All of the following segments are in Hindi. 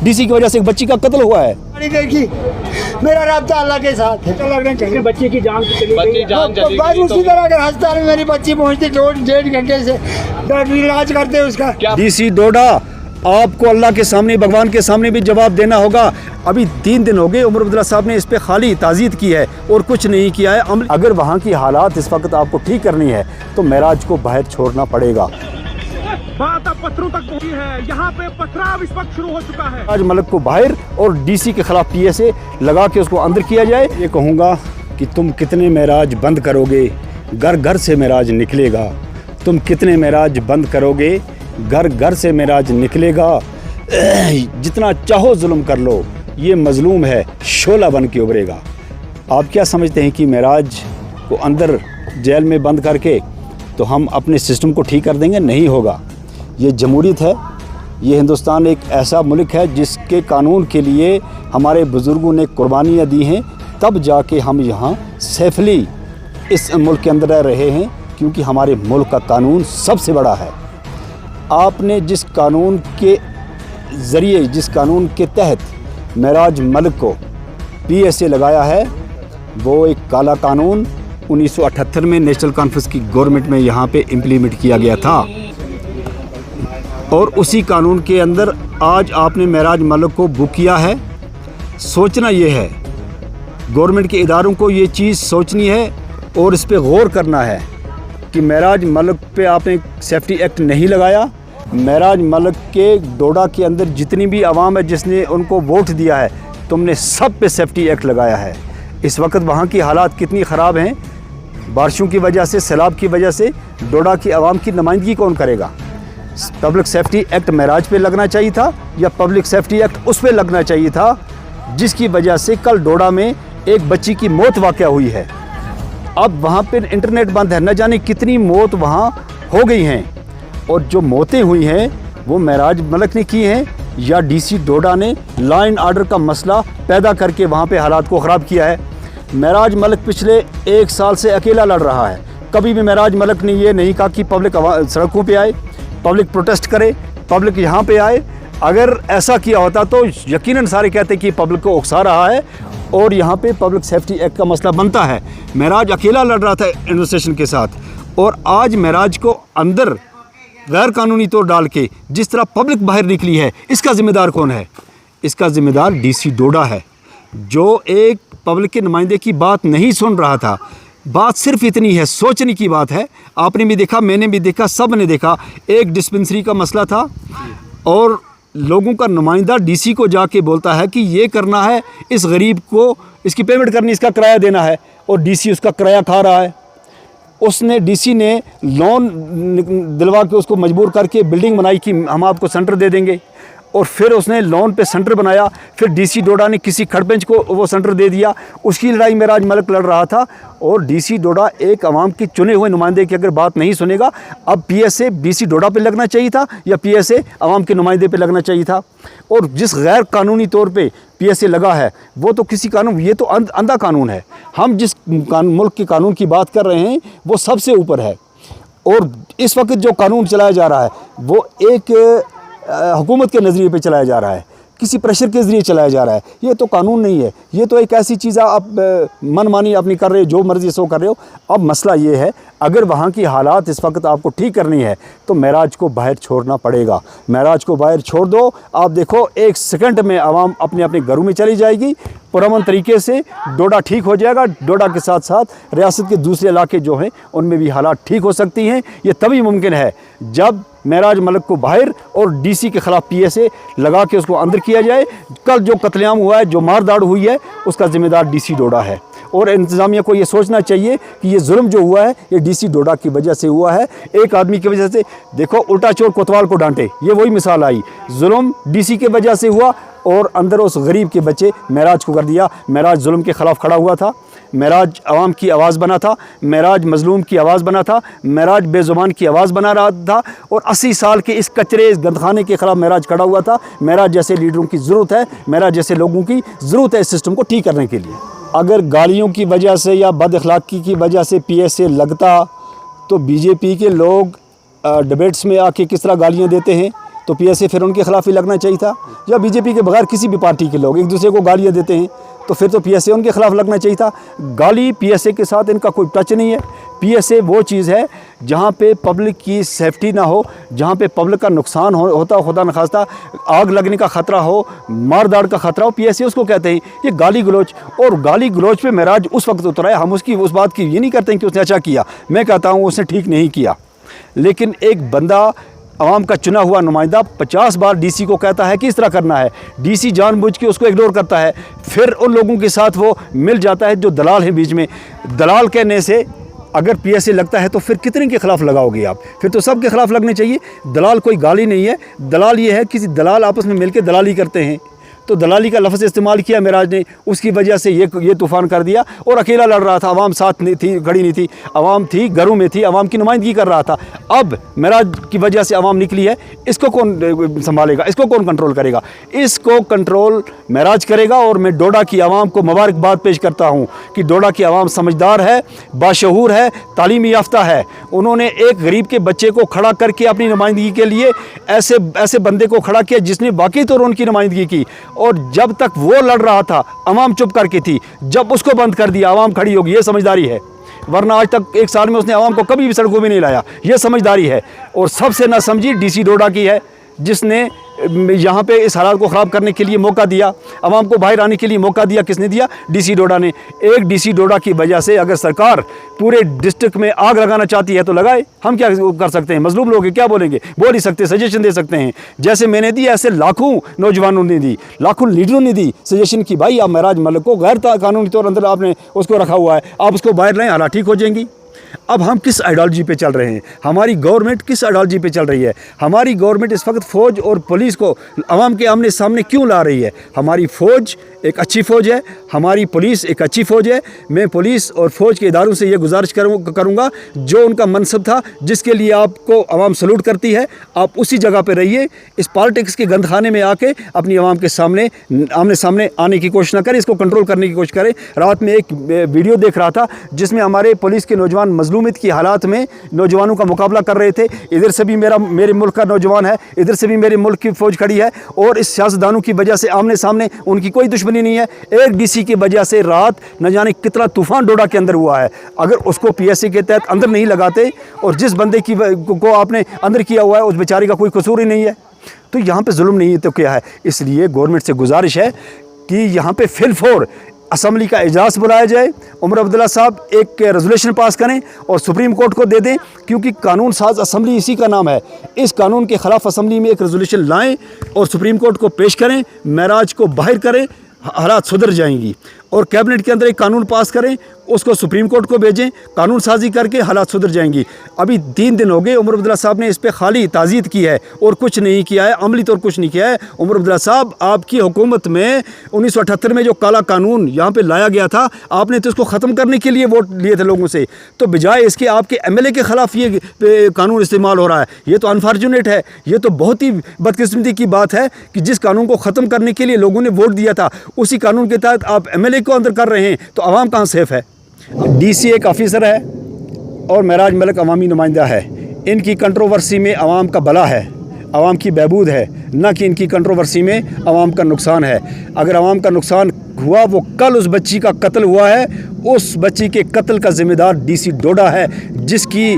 डीसी की वजह से एक बच्ची का कत्ल हुआ है। देखी मेरा राब्ता अल्लाह के साथ है। लगना चाहिए बच्चे की जान चली गई है। बस उसी तरह अगर अस्पताल में मेरी बच्ची पहुंचती 2-1.5 घंटे से डॉक्टर इलाज करते उसका। डीसी डोडा, आपको अल्लाह के सामने, भगवान के सामने भी जवाब देना होगा। अभी 3 दिन हो गए उमर अब्दुल्ला साहब ने इस पे खाली ताज़ीद की है और कुछ नहीं किया है। अगर वहाँ की हालात इस वक्त आपको ठीक करनी है तो महराज को बाहर छोड़ना पड़ेगा। बात अब पत्थरों तक पहुंची है, यहाँ पे पथराव इस वक्त शुरू हो चुका है। महराज मलिक को बाहर और डीसी के खिलाफ PSA लगा के उसको अंदर किया जाए। ये कहूँगा कि तुम कितने महराज बंद करोगे, घर घर से महराज निकलेगा। तुम कितने महराज बंद करोगे, घर घर से महराज निकलेगा। जितना चाहो जुल्म कर लो, ये मजलूम है, शोला बन के उभरेगा। आप क्या समझते हैं कि महराज को अंदर जेल में बंद करके तो हम अपने सिस्टम को ठीक कर देंगे? नहीं होगा। ये जमहूरियत है, ये हिंदुस्तान एक ऐसा मुल्क है जिसके कानून के लिए हमारे बुज़ुर्गों ने कुर्बानियाँ दी हैं, तब जाके हम यहाँ सेफली इस मुल्क के अंदर रह रहे हैं, क्योंकि हमारे मुल्क का कानून सबसे बड़ा है। आपने जिस कानून के ज़रिए, जिस कानून के तहत महराज मलिक को PSA लगाया है, वो एक काला कानून 1978 में नेशनल कॉन्फ्रेंस की गवर्नमेंट में यहाँ पे इम्प्लीमेंट किया गया था। और उसी कानून के अंदर आज आपने महराज मलिक को बुक किया है। सोचना ये है, गवर्नमेंट के इदारों को ये चीज़ सोचनी है और इस पे गौर करना है कि महराज मलिक पे आपने सेफ्टी एक्ट नहीं लगाया। महराज मलिक के डोडा के अंदर जितनी भी आवाम है जिसने उनको वोट दिया है, तुमने सब पे सेफ्टी एक्ट लगाया है। इस वक्त वहाँ की हालात कितनी ख़राब हैं, बारिशों की वजह से, सैलाब की वजह से। डोडा की आवाम की नुमाइंदगी कौन करेगा? पब्लिक सेफ्टी एक्ट महराज पे लगना चाहिए था या पब्लिक सेफ्टी एक्ट उस पे लगना चाहिए था जिसकी वजह से कल डोडा में एक बच्ची की मौत वाक़या हुई है। अब वहाँ पे इंटरनेट बंद है, न जाने कितनी मौत वहाँ हो गई हैं। और जो मौतें हुई हैं वो महराज मलिक ने की हैं या डीसी डोडा ने लॉ एंड ऑर्डर का मसला पैदा करके वहाँ पे हालात को ख़राब किया है। महराज मलिक पिछले 1 साल से अकेला लड़ रहा है। कभी भी महराज मलिक ने ये नहीं कहा कि पब्लिक सड़कों पे आए, पब्लिक प्रोटेस्ट करे, पब्लिक यहाँ पे आए। अगर ऐसा किया होता तो यकीनन सारे कहते कि पब्लिक को उकसा रहा है और यहाँ पे पब्लिक सेफ्टी एक्ट का मसला बनता है। महराज अकेला लड़ रहा था एडमिनिस्ट्रेशन के साथ और आज महराज को अंदर गैर कानूनी तौर डाल के जिस तरह पब्लिक बाहर निकली है, इसका ज़िम्मेदार कौन है? इसका ज़िम्मेदार डीसी डोडा है, जो एक पब्लिक के नुमाइंदे की बात नहीं सुन रहा था। बात सिर्फ इतनी है, सोचने की बात है। आपने भी देखा, मैंने भी देखा, सब ने देखा। एक डिस्पेंसरी का मसला था और लोगों का नुमाइंदा डीसी को जाके बोलता है कि ये करना है, इस गरीब को इसकी पेमेंट करनी, इसका किराया देना है, और डीसी उसका किराया खा रहा है। उसने डीसी ने लोन दिलवा के उसको मजबूर करके बिल्डिंग बनाई कि हम आपको सेंटर दे देंगे, और फिर उसने लोन पे सेंटर बनाया। फिर डीसी डोडा ने किसी खड़पेंच को वो सेंटर दे दिया। उसकी लड़ाई महराज मलिक लड़ रहा था और डीसी डोडा एक आवाम के चुने हुए नुमाइंदे की अगर बात नहीं सुनेगा। अब PSA डीसी डोडा पे लगना चाहिए था या PSA आवाम के नुमाइंदे पे लगना चाहिए था? और जिस गैर कानूनी तौर पे PSA लगा है वो तो किसी कानून, ये तो अंधा कानून है। हम जिस मुल्क के कानून की बात कर रहे हैं वो सबसे ऊपर है। और इस वक्त जो कानून चलाया जा रहा है वो एक हुकूमत के नज़रिए पे चलाया जा रहा है, किसी प्रेशर के ज़रिए चलाया जा रहा है। ये तो कानून नहीं है, ये तो एक ऐसी चीज़ आप मनमानी अपनी कर रहे हो, जो मर्ज़ी सो कर रहे हो। अब मसला ये है, अगर वहाँ की हालात इस वक्त आपको ठीक करनी है तो महराज को बाहर छोड़ना पड़ेगा। महराज को बाहर छोड़ दो, आप देखो 1 सेकंड में आवाम अपने अपने घरों में चली जाएगी। पुरअमन तरीके से डोडा ठीक हो जाएगा। डोडा के साथ साथ रियासत के दूसरे इलाके जो हैं उनमें भी हालात ठीक हो सकती हैं। ये तभी मुमकिन है जब महराज मलिक को बाहर और डीसी के ख़िलाफ़ PSA लगा के उसको अंदर किया जाए। कल जो कत्लेआम हुआ है, जो मारदाड़ हुई है, उसका ज़िम्मेदार डीसी डोडा है। और इंतज़ामिया को ये सोचना चाहिए कि ये जुल्म जो हुआ है ये डीसी डोडा की वजह से हुआ है, एक आदमी की वजह से। देखो, उल्टा चोर कोतवाल को डांटे, ये वही मिसाल आई। जुल्म डीसी की वजह से हुआ और अंदर उस गरीब के बच्चे महराज को कर दिया। महराज जुल्म के ख़िलाफ़ खड़ा हुआ था, महराज आवाम की आवाज़ बना था, महराज मजलूम की आवाज़ बना था, महराज बेज़ुबान की आवाज़ बना रहा था। और 80 साल के इस कचरे, इस गंदखाने के ख़िलाफ़ महराज खड़ा हुआ था। महराज जैसे लीडरों की ज़रूरत है, महराज जैसे लोगों की ज़रूरत है इस सिस्टम को ठीक करने के लिए। अगर गालियों की वजह से या बदअखलाक़ी की वजह से PSA लगता तो BJP के लोग डिबेट्स में आके किस तरह गालियाँ देते हैं तो पीएसए फिर उनके खिलाफ ही लगना चाहिए था। या बीजेपी के बगैर किसी भी पार्टी के लोग एक दूसरे को गालियाँ देते हैं तो फिर तो पीएसए उनके खिलाफ लगना चाहिए था। गाली पीएसए के साथ इनका कोई टच नहीं है। पीएसए वो चीज़ है जहाँ पे पब्लिक की सेफ्टी ना हो, जहाँ पे पब्लिक का नुकसान होता खुदा न खास्ता आग लगने का ख़तरा हो, मार दाड़ का ख़तरा हो, पीएसए उसको कहते हैं। ये गाली गलोच, और गाली गलोच पे महराज उस वक्त उतरा है। हम उस बात की ये नहीं करते हैं कि उसने अच्छा किया, मैं कहता हूँ उसने ठीक नहीं किया। लेकिन एक बंदा आवाम का चुना हुआ नुमाइंदा 50 बार डीसी को कहता है कि इस तरह करना है, डीसी जानबूझ के उसको इग्नोर करता है, फिर उन लोगों के साथ वो मिल जाता है जो दलाल हैं बीच में। दलाल कहने से अगर पीएसए लगता है तो फिर कितने के खिलाफ लगाओगे आप? फिर तो सब के खिलाफ लगने चाहिए। दलाल कोई गाली नहीं है, दलाल ये है किसी दलाल आपस में मिलकर दलाली करते हैं। तो दलाली का लफ्ज़ इस्तेमाल किया महराज ने, उसकी वजह से ये तूफ़ान कर दिया। और अकेला लड़ रहा था, आवाम साथ नहीं थी, खड़ी नहीं थी, आवाम थी घरों में थी, आवाम की नुमाइंदगी कर रहा था। अब महराज की वजह से आवाम निकली है, इसको कौन संभालेगा, इसको कौन कंट्रोल करेगा? इसको कंट्रोल महराज करेगा। और मैं डोडा की आवाम को मुबारकबाद पेश करता हूँ कि डोडा की आवाम समझदार है, बाशऊर है, तालीमी याफ्ता है। उन्होंने एक गरीब के बच्चे को खड़ा करके अपनी नुमाइंदगी के लिए ऐसे बंदे को खड़ा किया जिसने वाकई तौर उनकी नुमाइंदगी की। और जब तक वो लड़ रहा था आवाम चुप करके थी, जब उसको बंद कर दिया आवाम खड़ी होगी। ये समझदारी है, वरना आज तक 1 साल में उसने आवाम को कभी भी सड़कों में नहीं लाया। ये समझदारी है। और सबसे ना समझी डीसी डोडा की है, जिसने यहाँ पे इस हालात को ख़राब करने के लिए मौका दिया, आवाम को बाहर आने के लिए मौका दिया। किसने दिया? डीसी डोडा ने। एक डीसी डोडा की वजह से अगर सरकार पूरे डिस्ट्रिक्ट में आग लगाना चाहती है तो लगाए, हम क्या कर सकते हैं? मजलूम लोग क्या बोलेंगे? बोल ही सकते, सजेशन दे सकते हैं। जैसे मैंने दी ऐसे लाखों नौजवानों ने दी, लाखों लीडरों ने दी सजेशन की भाई आप महराज मलिक को गैर कानूनी तौर अंदर आपने उसको रखा हुआ है, आप उसको बाहर लाएँ, हालात ठीक हो जाएंगी। अब हम किस आइडियोलॉजी पे चल रहे हैं? हमारी गवर्नमेंट किस आइडियोलॉजी पे चल रही है? हमारी गवर्नमेंट इस वक्त फ़ौज और पुलिस को आवाम के आमने सामने क्यों ला रही है? हमारी फ़ौज एक अच्छी फ़ौज है, हमारी पुलिस एक अच्छी फ़ौज है। मैं पुलिस और फ़ौज के इदारों से ये गुजारिश करूँगा, जो उनका मनसब था, जिसके लिए आपको आवाम सलूट करती है, आप उसी जगह पर रहिए। इस पॉलिटिक्स के गंदखाने में आके अपनी आवाम के सामने आमने सामने आने की कोशिश ना करें, इसको कंट्रोल करने की कोशिश करें। रात में एक वीडियो देख रहा था जिसमें हमारे पुलिस के नौजवान मजलूमियत की हालात में नौजवानों का मुकाबला कर रहे थे। इधर से भी मेरे मुल्क का नौजवान है, इधर से भी मेरे मुल्क की फ़ौज खड़ी है, और इस सियासतदानों की वजह से आमने सामने उनकी कोई दुश्मनी नहीं है। एक डीसी की वजह से रात न जाने कितना तूफान डोडा के अंदर हुआ है। अगर उसको पीएसए के तहत अंदर नहीं लगाते, और जिस बंदे को आपने अंदर किया हुआ है उस बेचारे का कोई कसूर ही नहीं है, तो यहाँ पे जुल्म नहीं है तो क्या है? इसलिए गवर्नमेंट से गुजारिश है कि यहाँ पे फिलफोर असम्बली का इजलास बुलाया जाए, उमर अब्दुल्ला साहब एक रेजोल्यूशन पास करें और सुप्रीम कोर्ट को दे दें, क्योंकि कानून साज असम्बली इसी का नाम है। इस कानून के ख़िलाफ़ असम्बली में एक रेजोल्यूशन लाएं और सुप्रीम कोर्ट को पेश करें, महराज को बाहर करें, हालात सुधर जाएंगी। और कैबिनेट के अंदर एक कानून पास करें, उसको सुप्रीम कोर्ट को भेजें, कानून साजी करके हालात सुधर जाएंगी। अभी 3 दिन हो गए, उमर अब्दुल्ला साहब ने इस पर खाली ताज़ीद की है और कुछ नहीं किया है, अमली तौर कुछ नहीं किया है। उमर अब्दुल्ला साहब, आपकी हुकूमत में 1978 में जो काला कानून यहाँ पे लाया गया था, आपने तो उसको ख़त्म करने के लिए वोट लिए थे लोगों से, तो बजाय इसके आपके एमएलए के ख़िलाफ़ ये कानून इस्तेमाल हो रहा है। ये तो अनफॉर्चुनेट है, ये तो बहुत ही बदकिस्मती की बात है कि जिस कानून को ख़त्म करने के लिए लोगों ने वोट दिया था, उसी कानून के तहत आप एमएलए को अंदर कर रहे हैं, तो आवाम कहाँ सेफ़ है? डीसी एक ऑफिसर है और महराज मलिक अवामी नुमाइंदा है। इनकी कंट्रोवर्सी में आवाम का भला है, आवाम की बहबूद है, न कि इनकी कंट्रोवर्सी में आवाम का नुकसान है। अगर आवाम का नुकसान हुआ, वो कल उस बच्ची का कत्ल हुआ है, उस बच्ची के कत्ल का ज़िम्मेदार डीसी डोडा है, जिसकी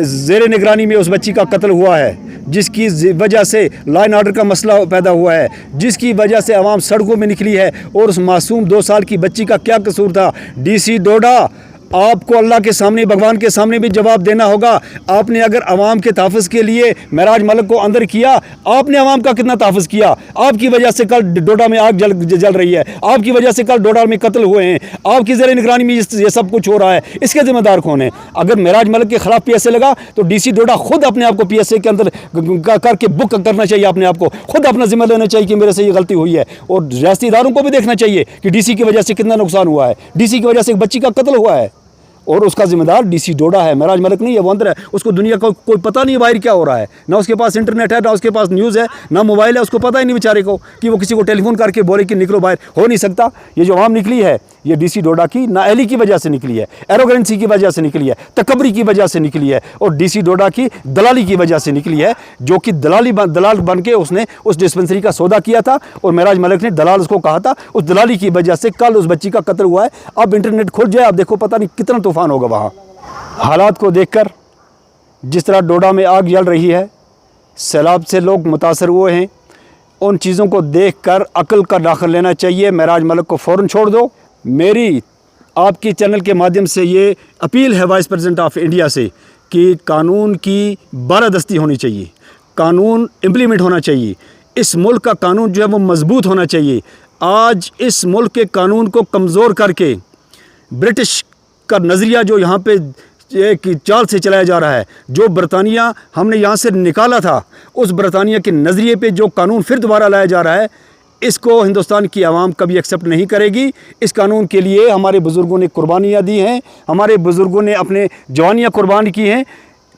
ज़ेरे निगरानी में उस बच्ची का कत्ल हुआ है, जिसकी वजह से लॉ एंड ऑर्डर का मसला पैदा हुआ है, जिसकी वजह से आवाम सड़कों में निकली है। और उस मासूम 2 साल की बच्ची का क्या कसूर था? डीसी डोडा, आपको अल्लाह के सामने, भगवान के सामने भी जवाब देना होगा। आपने अगर आवाम के तहफ़्फ़ुज़ के लिए महराज मलिक को अंदर किया, आपने आवाम का कितना तहफ़्फ़ुज़ किया? आपकी वजह से कल डोडा में आग जल रही है, आपकी वजह से कल डोडा में कत्ल हुए हैं, आपकी ज़ेरे निगरानी में ये सब कुछ हो रहा है। इसके ज़िम्मेदार कौन है? अगर महराज मलिक के ख़िलाफ़ पीएसए लगा तो डीसी डोडा खुद अपने आप को पीएसए के अंदर करके बुक करना चाहिए, अपने आप को खुद अपना जिम्मा लेना चाहिए कि मेरे से ये गलती हुई है। और रियासती इदारों को भी देखना चाहिए कि डीसी की वजह से कितना नुकसान हुआ है, डीसी की वजह से एक बच्ची का कत्ल हुआ है। और उसका जिम्मेदार डीसी डोडा है, महराज मलिक नहीं है, वो अंदर है। उसको दुनिया का कोई पता नहीं बाहर क्या हो रहा है, ना उसके पास इंटरनेट है, ना उसके पास न्यूज़ है, ना मोबाइल है, उसको पता ही नहीं बेचारे को कि वो किसी को टेलीफोन करके बोले कि निकलो बाहर। हो नहीं सकता। ये जो आवाम निकली है ये डीसी डोडा की नाअहली की वजह से निकली है, एरोगेंसी की वजह से निकली है, तकबरी की वजह से निकली है और डीसी डोडा की दलाली की वजह से निकली है, जो कि दलाल बन के उसने उस डिस्पेंसरी का सौदा किया था और महराज मलिक ने दलाल उसको कहा था। उस दलाली की वजह से कल उस बच्ची का कत्ल हुआ है। अब इंटरनेट खुल जाए, अब देखो पता नहीं कितना तूफान होगा वहाँ। हालात को देखकर जिस तरह डोडा में आग जल रही है, सैलाब से लोग मुतासर हुए हैं, उन चीज़ों को देखकर अक्ल का दाखिल लेना चाहिए। महराज मलिक को फ़ौरन छोड़ दो। मेरी आपकी चैनल के माध्यम से ये अपील है वाइस प्रेसिडेंट ऑफ इंडिया से कि कानून की बालादस्ती होनी चाहिए, कानून इम्प्लीमेंट होना चाहिए। इस मुल्क का कानून जो है वो मजबूत होना चाहिए। आज इस मुल्क के कानून को कमज़ोर करके ब्रिटिश का नज़रिया जो यहाँ पे एक चाल से चलाया जा रहा है, जो बरतानिया हमने यहाँ से निकाला था, उस बरतानिया के नज़रिए पे जो कानून फिर दोबारा लाया जा रहा है, इसको हिंदुस्तान की आवाम कभी एक्सेप्ट नहीं करेगी। इस कानून के लिए हमारे बुज़ुर्गों ने कुर्बानियाँ दी हैं, हमारे बुज़ुर्गों ने अपने जवानियाँ कुर्बान की हैं।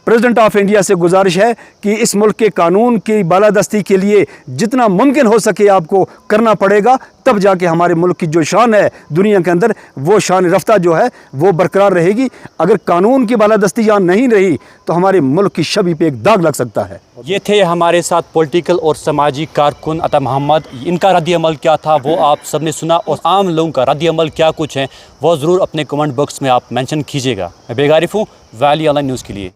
प्रेसिडेंट ऑफ इंडिया से गुजारिश है कि इस मुल्क के कानून की बालादस्ती के लिए जितना मुमकिन हो सके आपको करना पड़ेगा, तब जाके हमारे मुल्क की जो शान है दुनिया के अंदर, वो शान रफ्ता जो है वो बरकरार रहेगी। अगर कानून की बालादस्ती यहाँ नहीं रही तो हमारे मुल्क की छवि पे एक दाग लग सकता है। ये थे हमारे साथ पॉलिटिकल और समाजी कारकुन अता मोहम्मद। इनका रद्द अमल क्या था वो आप सब ने सुना, और आम लोगों का रद्द अमल क्या कुछ है वो ज़रूर अपने कमेंट बॉक्स में आप मेंशन कीजिएगा। मैं बेगारिफ हूँ वैली ऑनलाइन न्यूज़ के लिए।